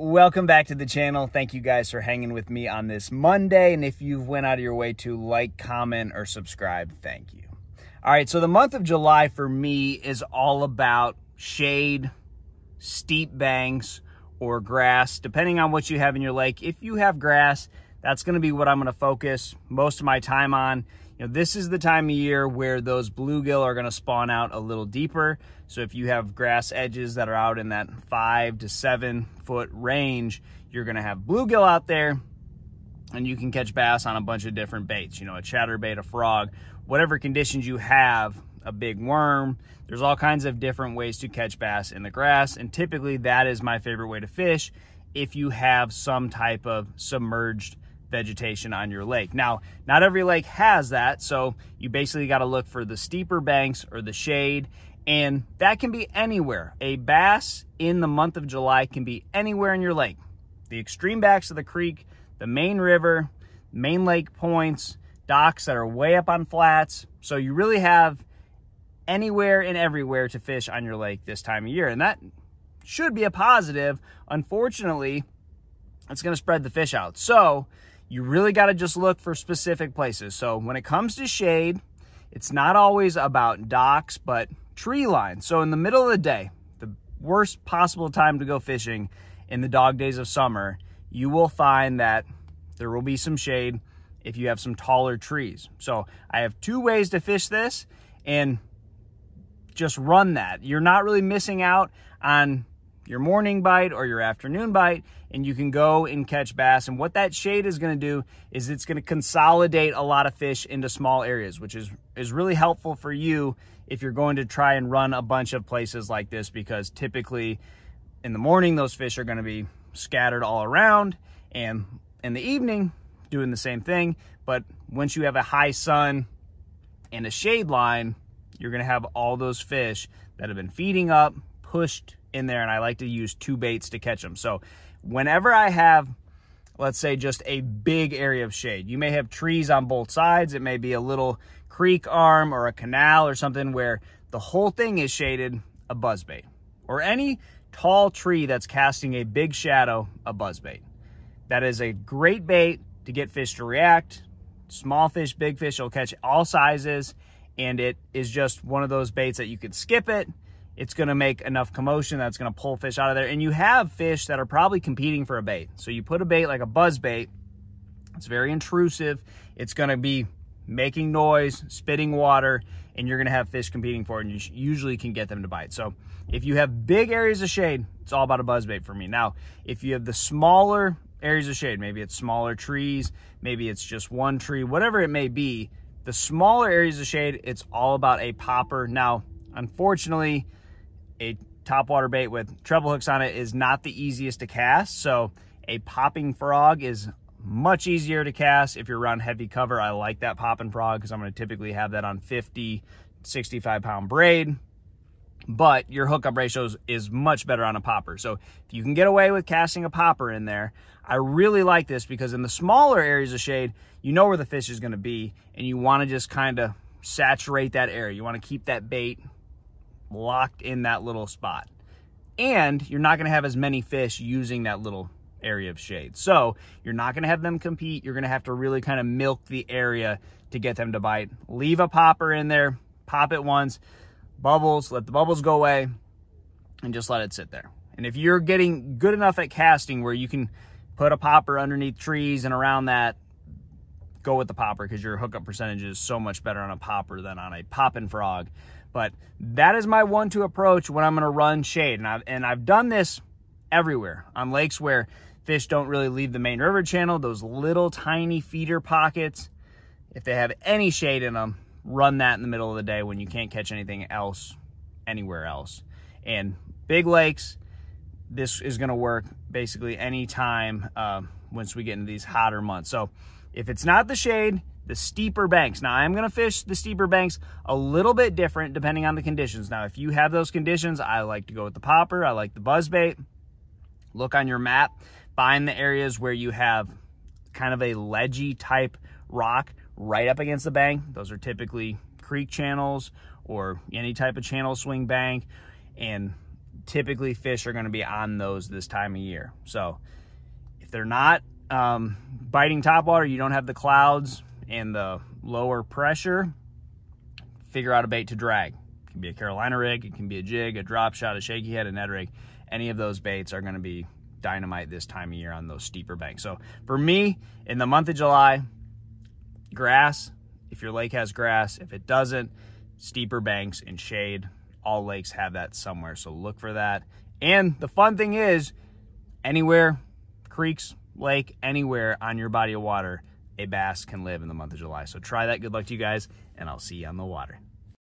Welcome back to the channel. Thank you guys for hanging with me on this Monday. And if you've went out of your way to like, comment, or subscribe, thank you. All right, so the month of July for me is all about shade, steep banks, or grass, depending on what you have in your lake. If you have grass, that's gonna be what I'm gonna focus most of my time on. You know, this is the time of year where those bluegill are gonna spawn out a little deeper. So if you have grass edges that are out in that 5 to 7 foot range, you're gonna have bluegill out there, and you can catch bass on a bunch of different baits, you know, a chatterbait, a frog, whatever conditions you have, a big worm. There's all kinds of different ways to catch bass in the grass, and typically that is my favorite way to fish if you have some type of submerged vegetation on your lake. Now, not every lake has that, so you basically got to look for the steeper banks or the shade, and that can be anywhere. A bass in the month of July can be anywhere in your lake. The extreme backs of the creek, the main river, main lake points, docks that are way up on flats. So you really have anywhere and everywhere to fish on your lake this time of year, and that should be a positive. Unfortunately, it's going to spread the fish out. So you really got to just look for specific places. So when it comes to shade, it's not always about docks, but tree lines. So in the middle of the day, the worst possible time to go fishing in the dog days of summer, you will find that there will be some shade if you have some taller trees. So I have 2 ways to fish this, and just run that. You're not really missing out on your morning bite or your afternoon bite, and you can go and catch bass. And what that shade is going to do is it's going to consolidate a lot of fish into small areas, which is really helpful for you if you're going to try and run a bunch of places like this, because typically in the morning those fish are going to be scattered all around, and in the evening doing the same thing. But once you have a high sun and a shade line, you're going to have all those fish that have been feeding up, pushed in there, and I like to use 2 baits to catch them. So whenever I have, let's say, just a big area of shade, you may have trees on both sides. It may be a little creek arm or a canal or something where the whole thing is shaded, a buzzbait. Or any tall tree that's casting a big shadow, a buzzbait. That is a great bait to get fish to react. Small fish, big fish, will catch all sizes, and it is just one of those baits that you can skip it. It's going to make enough commotion that's going to pull fish out of there. And you have fish that are probably competing for a bait. So you put a bait like a buzz bait, it's very intrusive. It's going to be making noise, spitting water, and you're going to have fish competing for it, and you usually can get them to bite. So if you have big areas of shade, it's all about a buzz bait for me. Now, if you have the smaller areas of shade, maybe it's smaller trees, maybe it's just one tree, whatever it may be, the smaller areas of shade, it's all about a popper. Now, unfortunately, a topwater bait with treble hooks on it is not the easiest to cast. So a popping frog is much easier to cast if you're around heavy cover. I like that popping frog because I'm going to typically have that on 50, 65 pound braid. But your hookup ratio is much better on a popper. So if you can get away with casting a popper in there, I really like this, because in the smaller areas of shade, you know where the fish is going to be, and you want to just kind of saturate that area. You want to keep that bait locked in that little spot, and you're not going to have as many fish using that little area of shade. So you're not going to have them compete. You're going to have to really kind of milk the area to get them to bite. Leave a popper in there, pop it once, bubbles, let the bubbles go away, and just let it sit there. And if you're getting good enough at casting where you can put a popper underneath trees and around that, go with the popper, because your hookup percentage is so much better on a popper than on a popping frog. But that is my 1-2 approach when I'm going to run shade. And I've done this everywhere on lakes where fish don't really leave the main river channel. Those little tiny feeder pockets, if they have any shade in them, run that in the middle of the day when you can't catch anything else anywhere else. And big lakes, this is going to work basically any time once we get into these hotter months. So if it's not the shade, the steeper banks. Now, I'm going to fish the steeper banks a little bit different depending on the conditions. Now, if you have those conditions, I like to go with the popper. I like the buzzbait. Look on your map. Find the areas where you have kind of a ledgy type rock right up against the bank. Those are typically creek channels or any type of channel swing bank. And typically fish are going to be on those this time of year. So if they're not biting topwater, you don't have the clouds and the lower pressure, figure out a bait to drag. It can be a Carolina rig, it can be a jig, a drop shot, a shaky head, a Ned rig. Any of those baits are going to be dynamite this time of year on those steeper banks. So for me, in the month of July, grass, if your lake has grass. If it doesn't, steeper banks and shade. All lakes have that somewhere, so look for that. And the fun thing is, anywhere, creeks, lake, anywhere on your body of water, a bass can live in the month of July. So try that. Good luck to you guys, and I'll see you on the water.